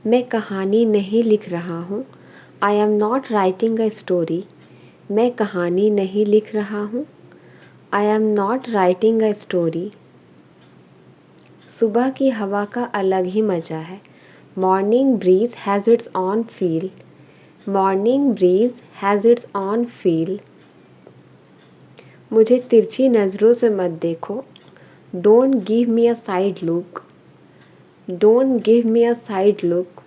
मैं कहानी नहीं लिख रहा हूँ। I am not writing a story. मैं कहानी नहीं लिख रहा हूँ। I am not writing a story. सुबह की हवा का अलग ही मज़ा है। Morning breeze has its own feel. Morning breeze has its own feel. मुझे तिरछी नज़रों से मत देखो। Don't give me a side look. Don't give me a side look.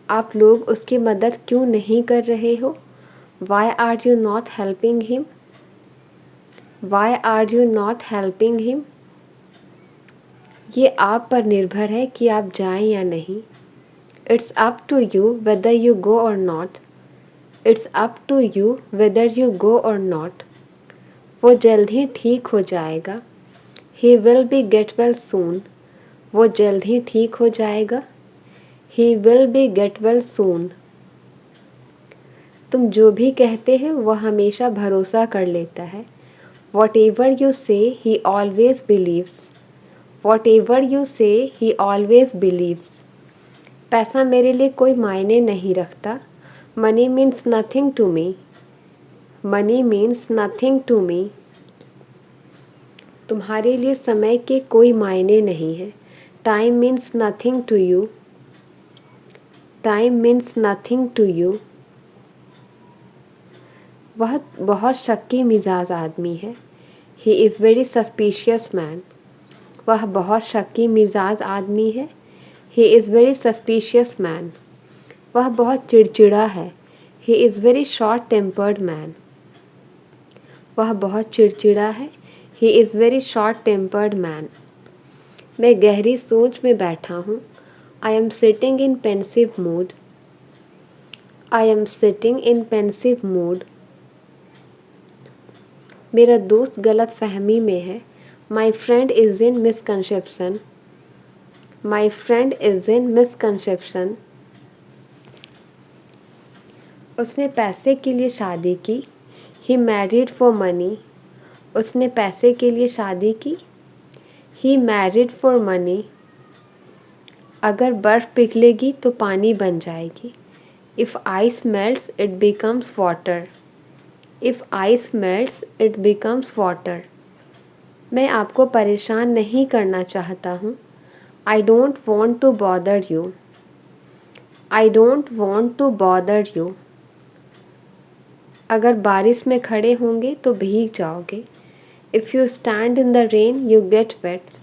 आप लोग उसकी मदद क्यों नहीं कर रहे हो? Why are you not helping him? Why are you not helping him? ये आप पर निर्भर है कि आप जाएं या नहीं। It's up to you whether you go or not. It's up to you whether you go or not. वो जल्द ही ठीक हो जाएगा। He will be get well soon. वो जल्द ही ठीक हो जाएगा। He will be get well soon. तुम जो भी कहते हैं वह हमेशा भरोसा कर लेता है। Whatever you say, he always believes. Whatever you say, he always believes. पैसा मेरे लिए कोई मायने नहीं रखता। Money means nothing to me. Money means nothing to me. तुम्हारे लिए समय के कोई मायने नहीं है। Time means nothing to you. Time means nothing to you. वह बहुत शक्की मिजाज आदमी है। He is very suspicious man. वह बहुत शक्की मिजाज आदमी है। He is very suspicious man. वह बहुत चिड़चिड़ा है। He is very short tempered man. वह बहुत चिड़चिड़ा है। He is very short tempered man. मैं गहरी सोच में बैठा हूँ। I am sitting in pensive mood. I am sitting in pensive mood. मेरा दोस्त गलत फहमी में है। My friend is in misconception. My friend is in misconception. उसने पैसे के लिए शादी की। He married for money. उसने पैसे के लिए शादी की। He married for money. अगर बर्फ़ पिघलेगी तो पानी बन जाएगी। If ice melts, it becomes water. If ice melts, it becomes water. मैं आपको परेशान नहीं करना चाहता हूँ। I don't want to bother you. I don't want to bother you. अगर बारिश में खड़े होंगे तो भीग जाओगे। If you stand in the rain, you get wet.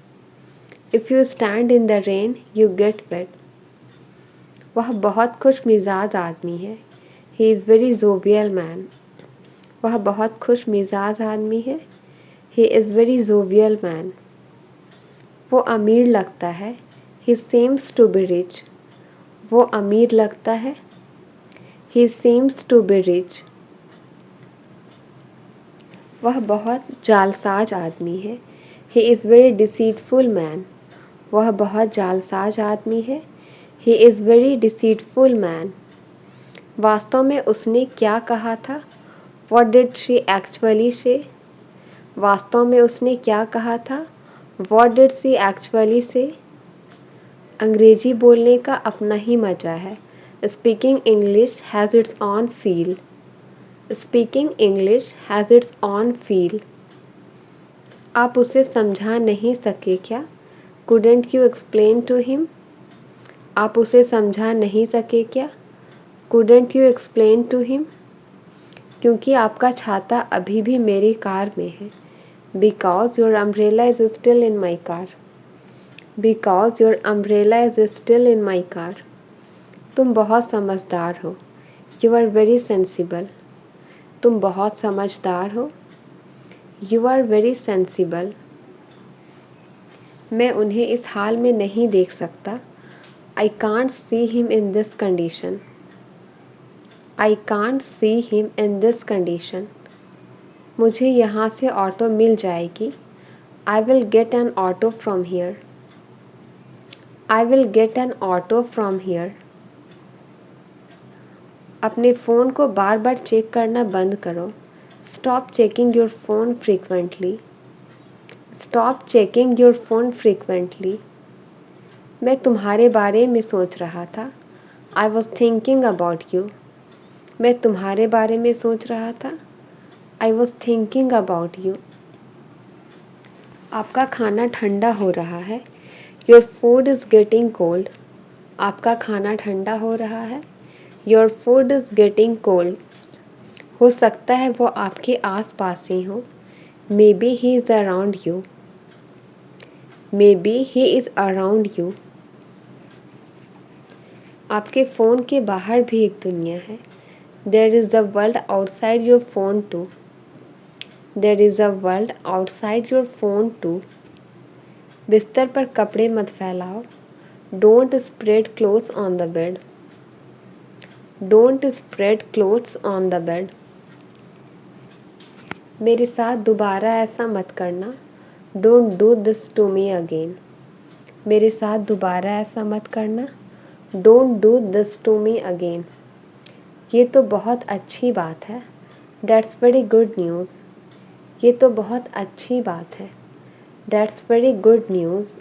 If you stand in the rain, you get wet. वह बहुत खुश मिजाज आदमी है। He is very jovial man. वह बहुत खुश मिजाज आदमी है। He is very jovial man. वो अमीर लगता है। He seems to be rich. वो अमीर लगता है। He seems to be rich. वह बहुत जालसाज आदमी है। He is very deceitful man. वह बहुत जालसाज आदमी है। He is very deceitful man. वास्तव में उसने क्या कहा था? What did she actually say? वास्तव में उसने क्या कहा था? What did she actually say? अंग्रेजी बोलने का अपना ही मज़ा है। Speaking English has its own feel. Speaking English has its own feel. आप उसे समझा नहीं सके क्या? Couldn't you explain to him? आप उसे समझा नहीं सके क्या? Couldn't you explain to him? क्योंकि आपका छाता अभी भी मेरी कार में है। Because your umbrella is still in my car. Because your umbrella is still in my car. तुम बहुत समझदार हो। You are very sensible. तुम बहुत समझदार हो। You are very sensible. मैं उन्हें इस हाल में नहीं देख सकता। I can't see him in this condition. I can't see him in this condition. मुझे यहाँ से ऑटो मिल जाएगी। I will get an auto from here. I will get an auto from here. अपने फ़ोन को बार बार चेक करना बंद करो। Stop checking your phone frequently. Stop checking your phone frequently. मैं तुम्हारे बारे में सोच रहा था। I was thinking about you. मैं तुम्हारे बारे में सोच रहा था। I was thinking about you. आपका खाना ठंडा हो रहा है। Your food is getting cold. आपका खाना ठंडा हो रहा है। Your food is getting cold. हो सकता है वो आपके आस पास ही हो। May be he is around you. May be he is around you. आपके फ़ोन के बाहर भी एक दुनिया है। There is a world outside your phone too. There is a world outside your phone too. बिस्तर पर कपड़े मत फैलाओ। Don't spread clothes on the bed. Don't spread clothes on the bed. मेरे साथ दोबारा ऐसा मत करना। Don't do this to me again. मेरे साथ दोबारा ऐसा मत करना। Don't do this to me again. ये तो बहुत अच्छी बात है। That's very good news. ये तो बहुत अच्छी बात है। That's very good news.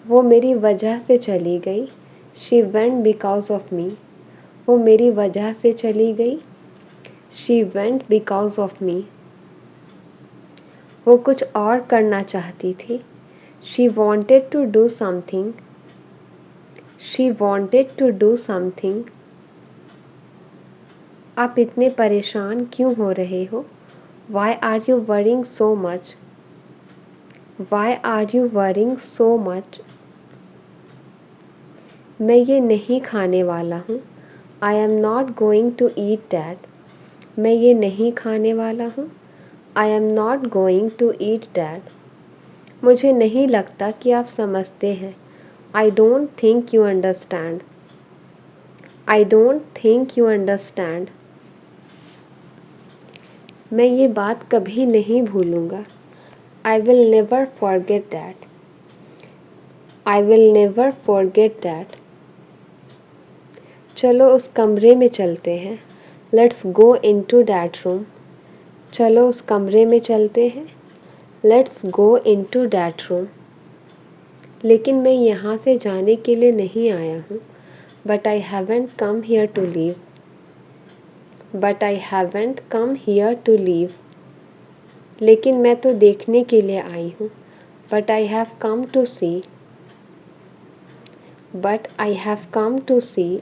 वो मेरी वजह से चली गई। She went because of me. वो मेरी वजह से चली गई। She went because of me. वो कुछ और करना चाहती थी। She wanted to do something. She wanted to do something. आप इतने परेशान क्यों हो रहे हो? Why are you worrying so much? Why are you worrying so much? मैं ये नहीं खाने वाला हूँ। I am not going to eat that. मैं ये नहीं खाने वाला हूँ। I am not going to eat that. मुझे नहीं लगता कि आप समझते हैं। I don't think you understand. I don't think you understand. मैं ये बात कभी नहीं भूलूंगा। I will never forget that. I will never forget that. चलो उस कमरे में चलते हैं। Let's go into that room. चलो उस कमरे में चलते हैं। Let's go into that room. लेकिन मैं यहाँ से जाने के लिए नहीं आया हूँ। But I haven't come here to leave. But I haven't come here to leave. लेकिन मैं तो देखने के लिए आई हूँ। But I have come to see. But I have come to see.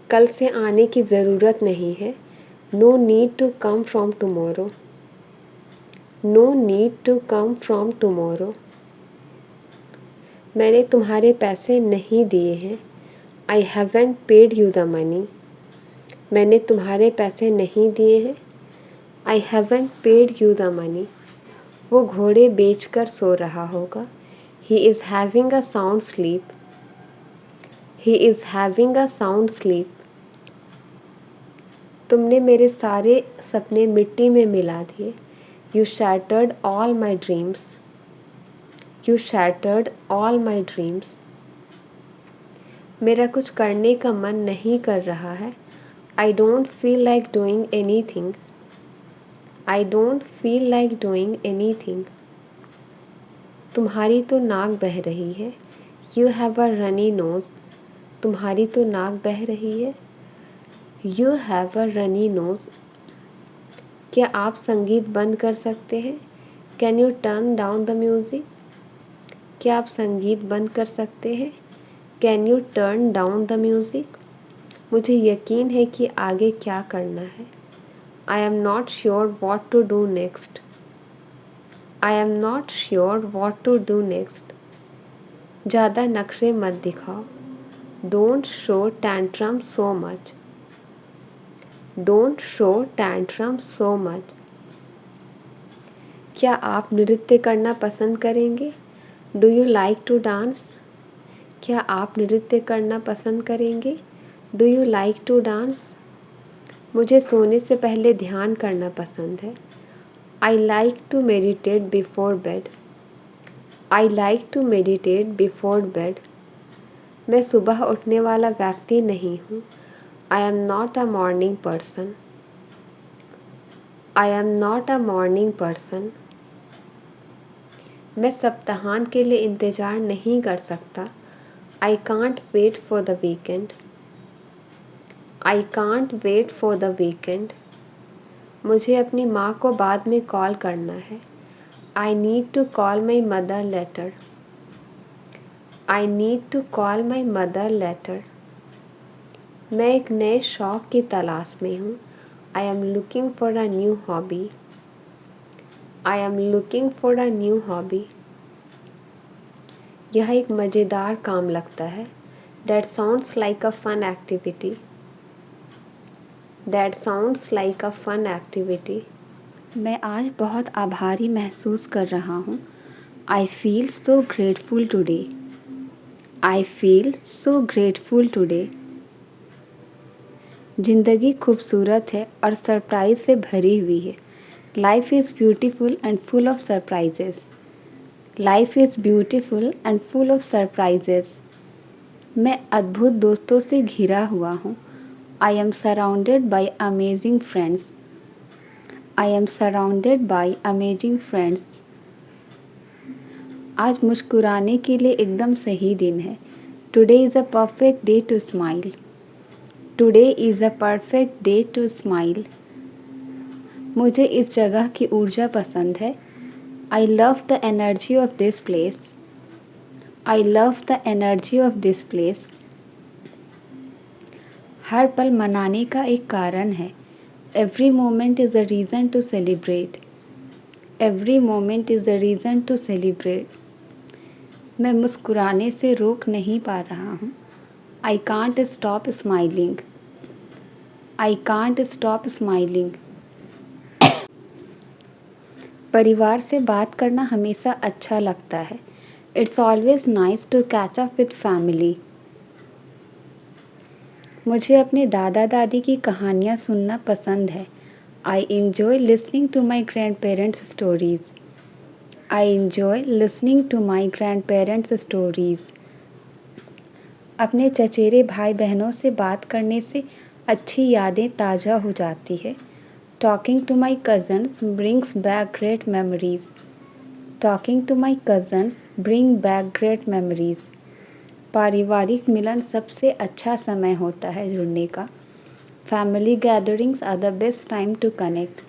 कल से आने की ज़रूरत नहीं है। No need to come from tomorrow. No need to come from tomorrow. मैंने तुम्हारे पैसे नहीं दिए हैं। I haven't paid you the money. मैंने तुम्हारे पैसे नहीं दिए हैं। I haven't paid you the money. वो घोड़े बेचकर सो रहा होगा। He is having a sound sleep. He is having a sound sleep. तुमने मेरे सारे सपने मिट्टी में मिला दिए। You shattered all my dreams. You shattered all my dreams. मेरा कुछ करने का मन नहीं कर रहा है। I don't feel like doing any thing. I don't feel like doing any thing. तुम्हारी तो नाक बह रही है। You have a runny nose. तुम्हारी तो नाक बह रही है। You have a runny nose. क्या आप संगीत बंद कर सकते हैं? Can you turn down the music? क्या आप संगीत बंद कर सकते हैं? Can you turn down the music? मुझे यकीन है कि आगे क्या करना है। I am not sure what to do next. I am not sure what to do next. ज़्यादा नखरे मत दिखाओ। Don't show tantrum so much. Don't show tantrum so much. क्या आप नृत्य करना पसंद करेंगे? Do you like to dance? क्या आप नृत्य करना पसंद करेंगे? Do you like to dance? मुझे सोने से पहले ध्यान करना पसंद है। I like to meditate before bed. I like to meditate before bed. मैं सुबह उठने वाला व्यक्ति नहीं हूँ। I am not a morning person. I am not a morning person. मैं सप्ताहांत के लिए इंतज़ार नहीं कर सकता। I can't wait for the weekend. I can't wait for the weekend. मुझे अपनी माँ को बाद में कॉल करना है। I need to call my mother later. I need to call my mother later. मैं एक नए शौक़ की तलाश में हूँ। I am looking for a new hobby. I am looking for a new hobby. यह एक मज़ेदार काम लगता है। That sounds like a fun activity. That sounds like a fun activity. मैं आज बहुत आभारी महसूस कर रहा हूँ। I feel so grateful today. I feel so grateful today. ज़िंदगी खूबसूरत है और सरप्राइज से भरी हुई है। Life is beautiful and full of surprises. Life is beautiful and full of surprises. मैं अद्भुत दोस्तों से घिरा हुआ हूँ। I am surrounded by amazing friends. I am surrounded by amazing friends. आज मुस्कुराने के लिए एकदम सही दिन है। Today is a perfect day to smile. Today is a perfect day to smile. मुझे इस जगह की ऊर्जा पसंद है। I love the energy of this place. I love the energy of this place. हर पल मनाने का एक कारण है। Every moment is a reason to celebrate. Every moment is a reason to celebrate. मैं मुस्कुराने से रोक नहीं पा रहा हूँ। I can't stop smiling. I can't stop smiling. परिवार से बात करना हमेशा अच्छा लगता है। It's always nice to catch up with family. मुझे अपने दादा दादी की कहानियाँ सुनना पसंद है। I enjoy listening to my grandparents' stories. I enjoy listening to my grandparents' stories. अपने चचेरे भाई बहनों से बात करने से अच्छी यादें ताज़ा हो जाती है। Talking to my cousins brings back great memories. Talking to my cousins bring back great memories. पारिवारिक मिलन सबसे अच्छा समय होता है जुड़ने का। Family gatherings are the best time to connect.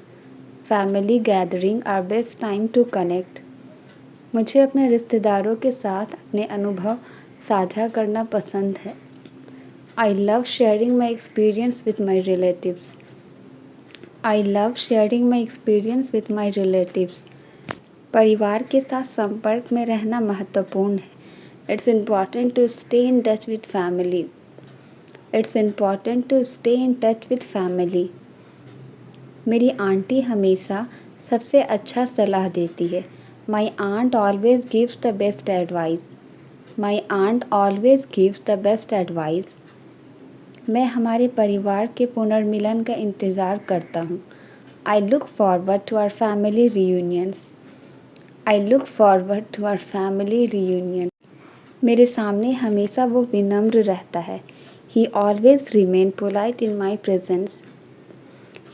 Family gathering are best time to connect. मुझे अपने रिश्तेदारों के साथ अपने अनुभव साझा करना पसंद है। I love sharing my experience with my relatives. I love sharing my experience with my relatives. परिवार के साथ संपर्क में रहना महत्वपूर्ण है। It's important to stay in touch with family. It's important to stay in touch with family. मेरी aunty हमेशा सबसे अच्छा सलाह देती है। My aunt always gives the best advice. My aunt always gives the best advice. मैं हमारे परिवार के पुनर्मिलन का इंतज़ार करता हूँ। I look forward to our family reunions. I look forward to our family reunion. मेरे सामने हमेशा वो विनम्र रहता है। He always remain polite in my presence.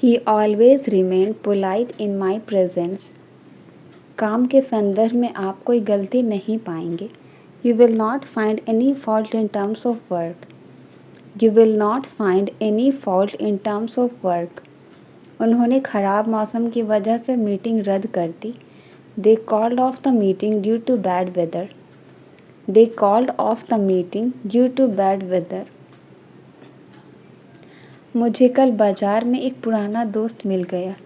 He always remain polite in my presence. काम के संदर्भ में आप कोई गलती नहीं पाएंगे। You will not find any fault in terms of work. You will not find any fault in terms of work. उन्होंने ख़राब मौसम की वजह से मीटिंग रद्द कर दी। They called off the meeting due to bad weather. They called off the meeting due to bad weather. मुझे कल बाज़ार में एक पुराना दोस्त मिल गया।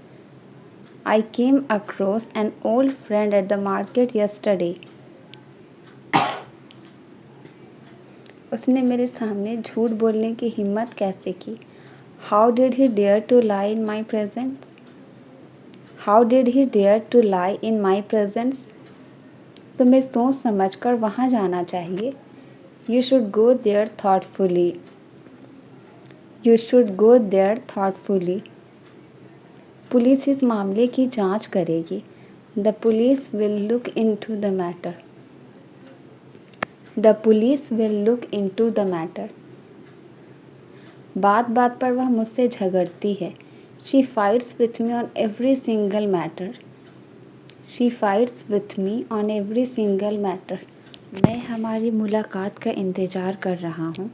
I came across an old friend at the market yesterday. उसने मेरे सामने झूठ बोलने की हिम्मत कैसे की? How did he dare to lie in my presence? How did he dare to lie in my presence? तुम्हें सोच समझकर वहाँ जाना चाहिए। You should go there thoughtfully. You should go there thoughtfully. Police इस मामले की जांच करेगी। The police will look into the matter. The police will look into the matter. बात बात पर वह मुझसे झगड़ती है। She fights with me on every single matter. She fights with me on every single matter. मैं हमारी मुलाकात का इंतज़ार कर रहा हूँ।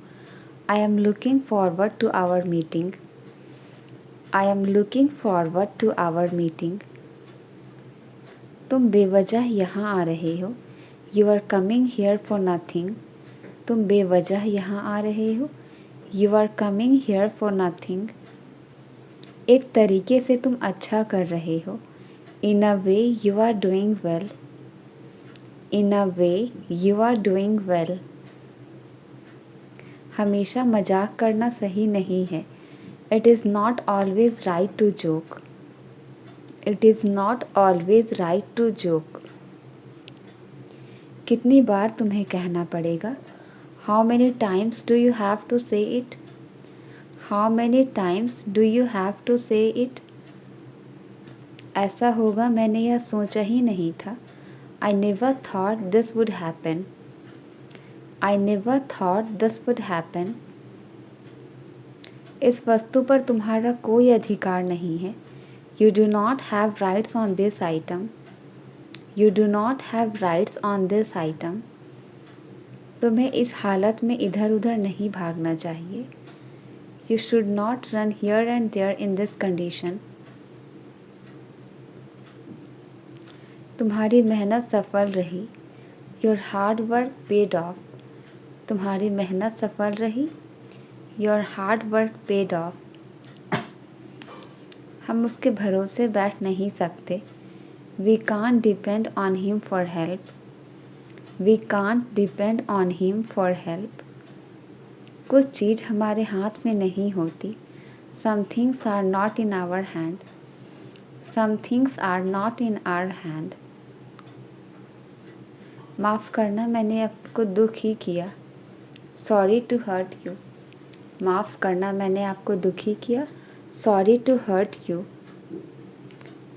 I am looking forward to our meeting. I am looking forward to our meeting. तुम बेवजह यहाँ आ रहे हो। You are coming here for nothing. तुम बेवजह यहाँ आ रहे हो। You are coming here for nothing. एक तरीके से तुम अच्छा कर रहे हो। In a way you are doing well. In a way you are doing well. हमेशा मजाक करना सही नहीं है। It is not always right to joke. It is not always right to joke. कितनी बार तुम्हें कहना पड़ेगा? How many times do you have to say it? How many times do you have to say it? ऐसा होगा मैंने यह सोचा ही नहीं था। I never thought this would happen. I never thought this would happen. इस वस्तु पर तुम्हारा कोई अधिकार नहीं है। You do not have rights on this item. You do not have rights on this item. तुम्हें इस हालत में इधर उधर नहीं भागना चाहिए। You should not run here and there in this condition. तुम्हारी मेहनत सफल रही। Your hard work paid off. तुम्हारी मेहनत सफल रही। Your hard work paid off. हम उसके भरोसे बैठ नहीं सकते। We can't depend on him for help. We can't depend on him for help. कुछ चीज़ हमारे हाथ में नहीं होती। Some things are not in our hand. Some things are not in our hand. माफ़ करना, मैंने आपको दुख ही किया। Sorry to hurt you. माफ़ करना, मैंने आपको दुखी किया। Sorry to hurt you.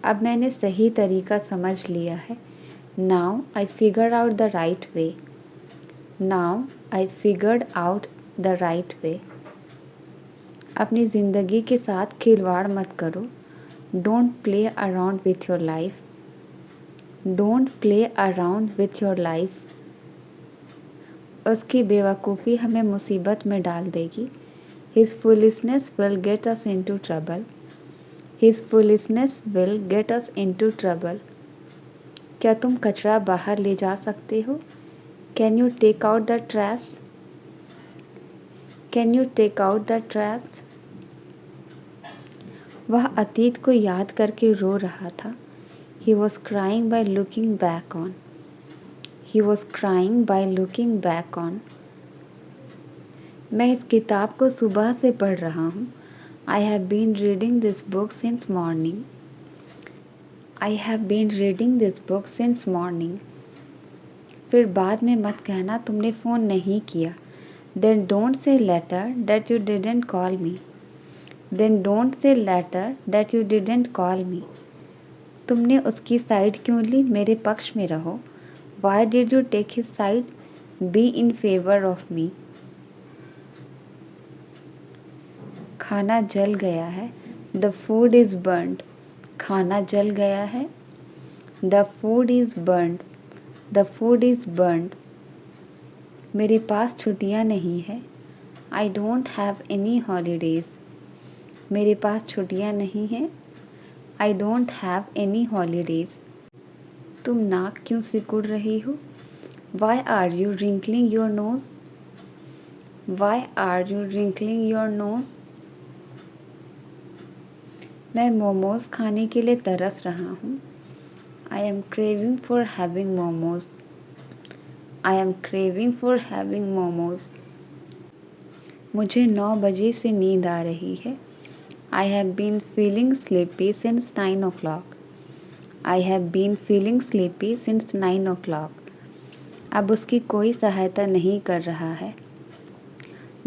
अब मैंने सही तरीका समझ लिया है। Now I figure out the right way. Now I figured out the right वे। अपनी ज़िंदगी के साथ खिलवाड़ मत करो। Don't play around with your life. Don't play around with your life. उसकी बेवकूफ़ी हमें मुसीबत में डाल देगी। His foolishness will get us into trouble. His foolishness will get us into trouble. क्या तुम कचरा बाहर ले जा सकते हो? Can you take out the trash? Can you take out the trash? वह अतीत को याद करके रो रहा था। He was crying by looking back on. He was crying by looking back on. मैं इस किताब को सुबह से पढ़ रहा हूँ। I have been reading this book since morning. I have been reading this book since morning. फिर बाद में मत कहना तुमने फ़ोन नहीं किया। Then don't say later that you didn't call me. Then don't say later that you didn't call me. तुमने उसकी साइड क्यों ली? मेरे पक्ष में रहो। Why did you take his side? Be in favor of me. खाना जल गया है। The food is burnt. खाना जल गया है। The food is burnt. The food is burnt. मेरे पास छुट्टियाँ नहीं है। I don't have any holidays. मेरे पास छुट्टियाँ नहीं हैं। I don't have any holidays. तुम नाक क्यों सिकुड़ रही हो? Why are you wrinkling your nose? Why are you wrinkling your nose? मैं मोमोज खाने के लिए तरस रहा हूँ। I am craving for having momos. I am craving for having momos. मुझे 9 बजे से नींद आ रही है। I have been feeling sleepy since 9 o'clock. I have been feeling sleepy since 9 o'clock. अब उसकी कोई सहायता नहीं कर रहा है।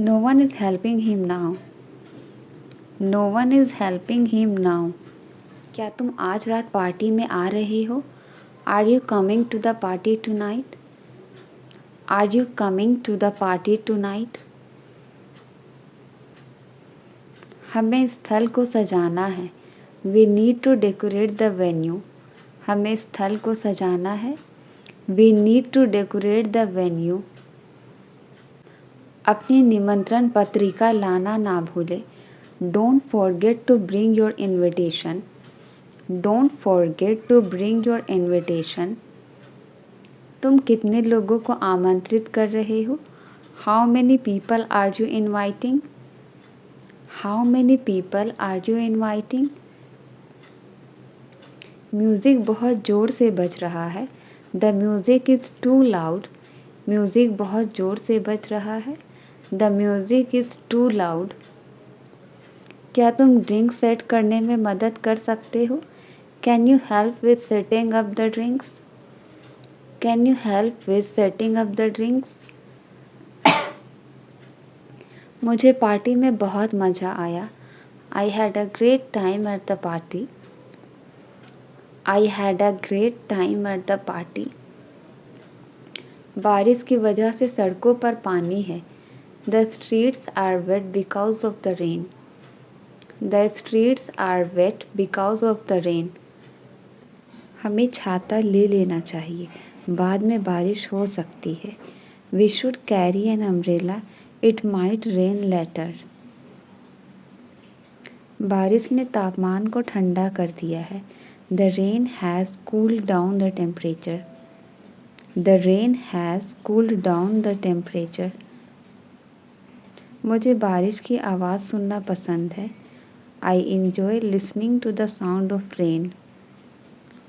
No one is helping him now. No one is helping him now. क्या तुम आज रात पार्टी में आ रहे हो? Are you coming to the party tonight? Are you coming to the party tonight? हमें स्थल को सजाना है। We need to decorate the venue. हमें स्थल को सजाना है। We need to decorate the venue. अपनी निमंत्रण पत्रिका लाना ना भूले। Don't forget to bring your invitation. Don't forget to bring your invitation. तुम कितने लोगों को आमंत्रित कर रहे हो? How many people are you inviting? How many people are you inviting? Music बहुत ज़ोर से बज रहा है। The music is too loud. Music बहुत ज़ोर से बज रहा है। The music is too loud. क्या तुम ड्रिंक सेट करने में मदद कर सकते हो? Can you help with setting up the drinks? Can you help with setting up the drinks? मुझे पार्टी में बहुत मज़ा आया। I had a great time at the party. I had a great time at the party. बारिश की वजह से सड़कों पर पानी है। The streets are wet because of the rain. The streets are wet because of the rain. हमें छाता ले लेना चाहिए, बाद में बारिश हो सकती है। We should carry an umbrella. It might rain later. बारिश ने तापमान को ठंडा कर दिया है। The rain has cooled down the temperature. The rain has cooled down the temperature. मुझे बारिश की आवाज़ सुनना पसंद है। I enjoy listening to the sound of rain.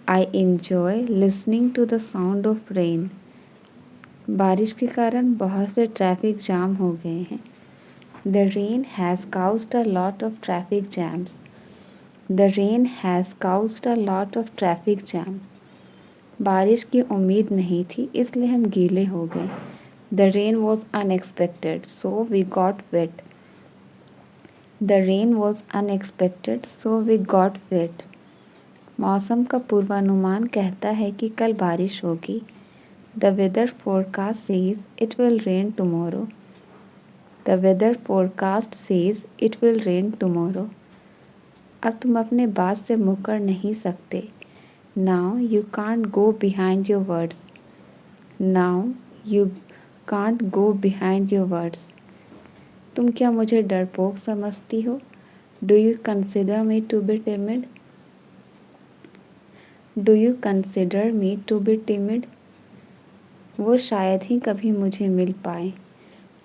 I enjoy listening to the sound of rain. बारिश के कारण बहुत से ट्रैफिक जाम हो गए हैं। The rain has caused a lot of traffic jams. The rain has caused a lot of traffic jams. बारिश की उम्मीद नहीं थी, इसलिए हम गीले हो गए। The rain was unexpected, so we got wet. The rain was unexpected, so we got wet. मौसम का पूर्वानुमान कहता है कि कल बारिश होगी। The weather forecast says it will rain tomorrow. The weather forecast says it will rain tomorrow. अब तुम अपने बात से मुकर नहीं सकते। Now you can't go behind your words. Now you can't go behind your words. तुम क्या मुझे डरपोक समझती हो? Do you consider me to be timid? Do you consider me to be timid? वो शायद ही कभी मुझे मिल पाए।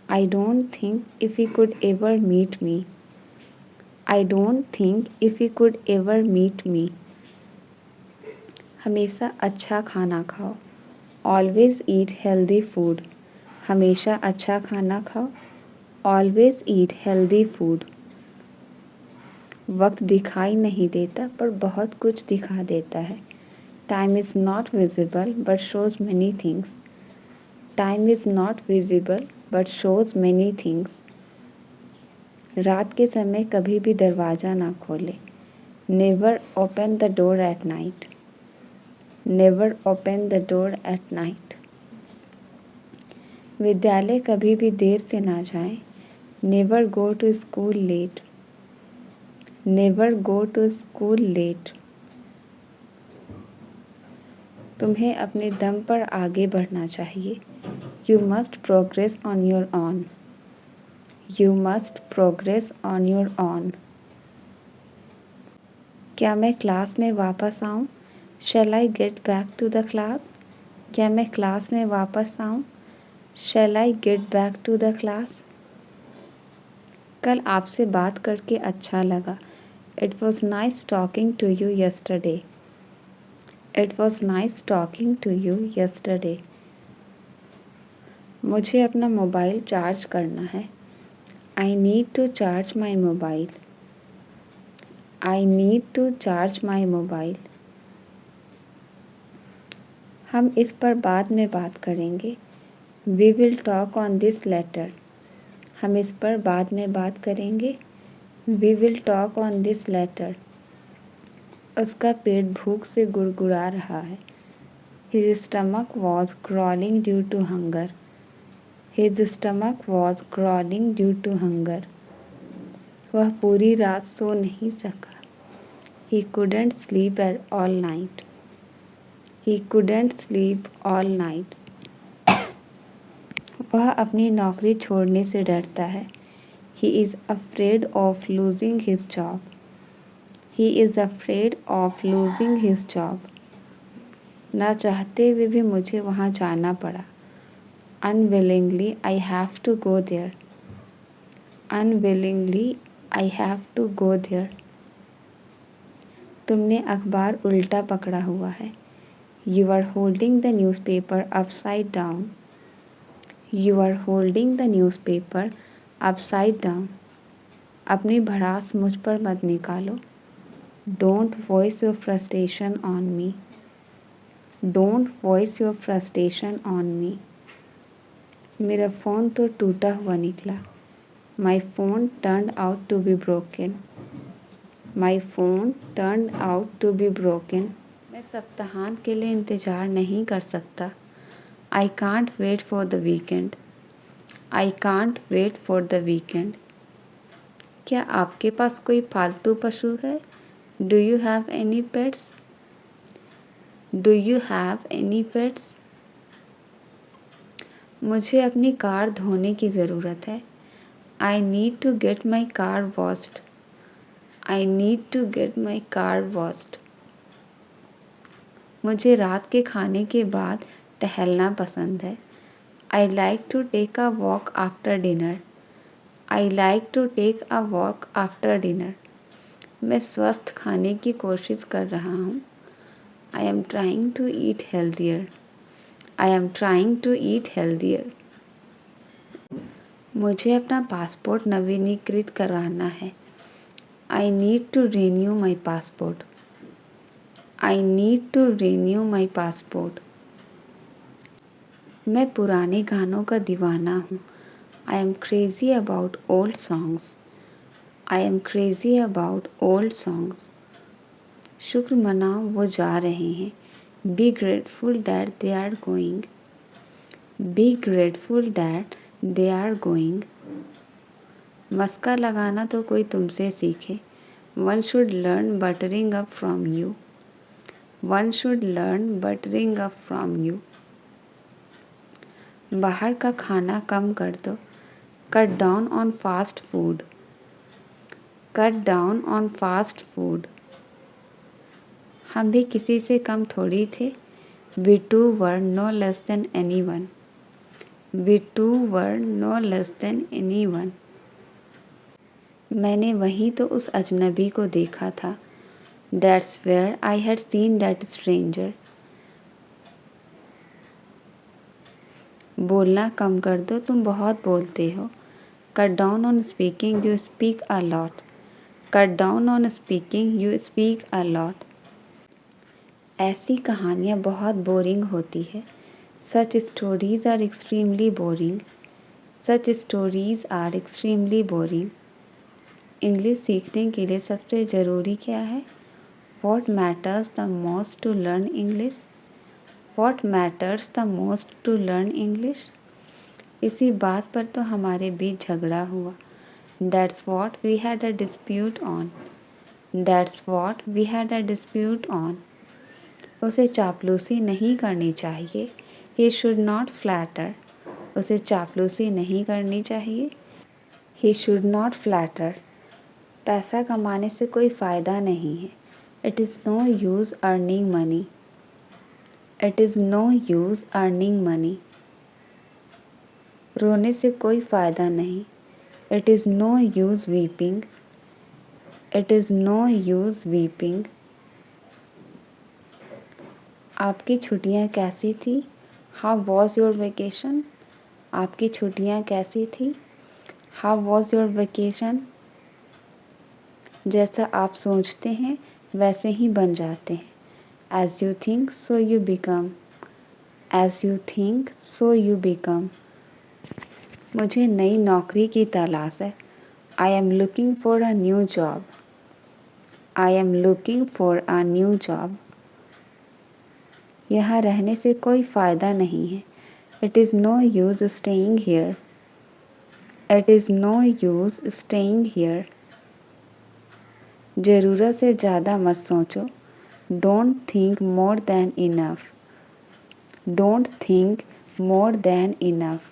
I don't think if he could ever meet me. I don't think if he could ever meet me. हमेशा अच्छा खाना खाओ। Always eat healthy food. हमेशा अच्छा खाना खाओ। Always eat healthy food. वक्त दिखाई नहीं देता पर बहुत कुछ दिखा देता है। Time is not visible but shows many things. Time is not visible but shows many things. रात के समय कभी भी दरवाज़ा ना खोले। Never open the door at night. Never open the door at night. विद्यालय कभी भी देर से ना जाएं। Never go to school late. Never go to school late. तुम्हें अपने दम पर आगे बढ़ना चाहिए। You must progress on your own. You must progress on your own. क्या मैं क्लास में वापस आऊँ? Shall I get back to the class? क्या मैं क्लास में वापस आऊँ? Shall I get back to the class? कल आपसे बात करके अच्छा लगा। It was nice talking to you yesterday. It was nice talking to you yesterday. मुझे अपना मोबाइल चार्ज करना है। I need to charge my mobile. I need to charge my mobile. हम इस पर बाद में बात करेंगे। We will talk on this later. हम इस पर बाद में बात करेंगे। We will talk on this later. उसका पेट भूख से गुड़गुड़ा रहा है। His stomach was growling due to hunger. His stomach was growling due to hunger. वह पूरी रात सो नहीं सका। He couldn't sleep all night. He couldn't sleep all night. वह अपनी नौकरी छोड़ने से डरता है. He is afraid of losing his job. He is afraid of losing his job. ना चाहते हुए भी मुझे वहाँ जाना पड़ा. Unwillingly, I have to go there. Unwillingly, I have to go there. तुमने अखबार उल्टा पकड़ा हुआ है. You are holding the newspaper upside down. You are holding the newspaper upside down. अपनी भड़ास मुझ पर मत निकालो. Don't voice your frustration on me. Don't voice your frustration on me. मेरा फ़ोन तो टूटा हुआ निकला. My phone turned out to be broken. My phone turned out to be broken. मैं सप्ताहांत के लिए इंतज़ार नहीं कर सकता. I can't wait for the weekend. I can't wait for the weekend. क्या आपके पास कोई पालतू पशु है? Do you have any pets? Do you have any pets? मुझे अपनी कार धोने की ज़रूरत है. I need to get my car washed. I need to get my car washed. मुझे रात के खाने के बाद टहलना पसंद है. I like to take a walk after dinner. I like to take a walk after dinner. मैं स्वस्थ खाने की कोशिश कर रहा हूँ. I am trying to eat healthier. I am trying to eat healthier. मुझे अपना पासपोर्ट नवीनीकृत कराना है. I need to renew my passport. I need to renew my passport. मैं पुराने गानों का दीवाना हूँ. I am crazy about old songs. I am crazy about old songs. शुक्र मनाओ वो जा रहे हैं. Be grateful that they are going. Be grateful that they are going. मस्का लगाना तो कोई तुमसे सीखे. One should learn buttering up from you. One should learn buttering up from you. बाहर का खाना कम कर दो. Cut down on fast food. Cut down on fast food. हम भी किसी से कम थोड़ी थे. We too were no less than anyone. We too were no less than anyone. मैंने वहीं तो उस अजनबी को देखा था. That's where I had seen that stranger. बोलना कम कर दो, तुम बहुत बोलते हो. Cut down on speaking, you speak a lot. Cut down on speaking, you speak a lot. ऐसी कहानियाँ बहुत बोरिंग होती है. Such stories are extremely boring. Such stories are extremely boring. English सीखने के लिए सबसे ज़रूरी क्या है? What matters the most to learn English? What matters the most to learn English? इसी बात पर तो हमारे बीच झगड़ा हुआ. That's what we had a dispute on. That's what we had a dispute on. उसे चापलूसी नहीं करनी चाहिए. He should not flatter. उसे चापलूसी नहीं करनी चाहिए. He should not flatter. पैसा कमाने से कोई फ़ायदा नहीं है. It is no use earning money. It is no use earning money. रोने से कोई फ़ायदा नहीं. It is no use weeping. It is no use weeping. आपकी छुट्टियाँ कैसी थी? How was your vacation? आपकी छुट्टियाँ कैसी थी? How was your vacation? जैसा आप सोचते हैं वैसे ही बन जाते हैं. As you think, so you become. As you think, so you become. मुझे नई नौकरी की तलाश है. I am looking for a new job. I am looking for a new job. यहाँ रहने से कोई फ़ायदा नहीं है. It is no use staying here. It is no use staying here. ज़रूरत से ज़्यादा मत सोचो. Don't think more than enough. Don't think more than enough.